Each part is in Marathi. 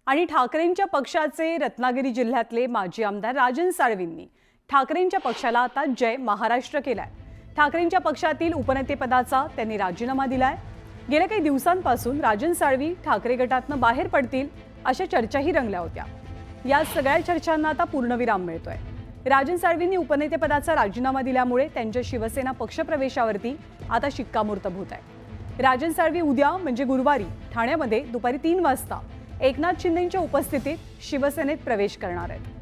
आणि ठाकरेंच्या पक्षाचे रत्नागिरी जिल्ह्यातले माजी आमदार राजन साळवींनी ठाकरेंच्या पक्षाला आता जय महाराष्ट्र केलाय। ठाकरेंच्या पक्षातील उपनेतेपदाचा त्यांनी राजीनामा दिलाय। गेल्या काही दिवसांपासून राजन साळवी ठाकरे गटातनं बाहेर पडतील अशा चर्चाही रंगल्या होत्या। या सगळ्या चर्चांना आता पूर्णविराम मिळतोय। राजन साळवींनी उपनेतेपदाचा राजीनामा दिल्यामुळे त्यांच्या शिवसेना पक्षप्रवेशावरती आता शिक्कामोर्तब होत आहे। राजन साळवी उद्या म्हणजे गुरुवारी ठाण्यामध्ये दुपारी 3 वाजता एकनाथ शिंदेंच्या उपस्थितीत शिवसेनेत प्रवेश करणार आहेत।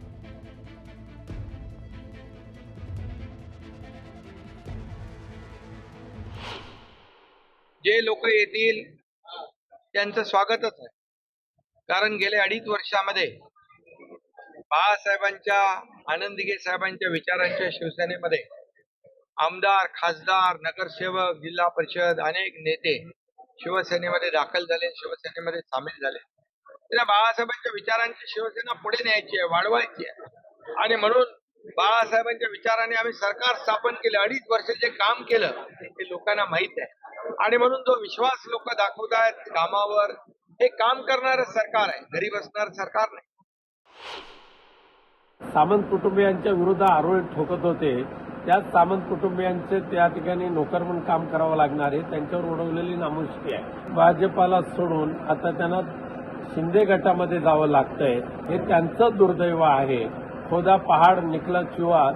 जे लोक येतील त्यांचं स्वागतच आहे, कारण गेल्या 2.5 वर्षामध्ये बाळासाहेबांच्या आनंदीगे साहेबांच्या विचारांच्या शिवसेनेमध्ये आमदार, खासदार, नगरसेवक, जिल्हा परिषद अनेक नेते शिवसेनेमध्ये दाखल झाले, शिवसेनेमध्ये सामील झाले। त्या बाळासाहेबांच्या विचारांची शिवसेना पुढे न्यायची आहे, वाढवायची आहे आणि म्हणून बाळासाहेबांच्या विचाराने आम्ही सरकार स्थापन केलं। 2.5 वर्ष जे काम केलं ते लोकांना माहित आहे आणि म्हणून जो विश्वास लोक दाखवतायत कामावर, हे काम करणारं सरकार आहे, घरी बसणारं सरकार नाही। सामंत कुटुंबियांच्या विरोधात आरोळी ठोकत होते, त्याच सामंत कुटुंबियांचे त्या ठिकाणी नोकर म्हणून काम करावं लागणार आहे, त्यांच्यावर उडवलेली नामुष्की आहे। भाजपाला सोडून आता त्यांना शिंदे गटामध्ये जावं लागतंय, हे त्यांचं दुर्दैव आहे। खोदा पहाड निकला चुआ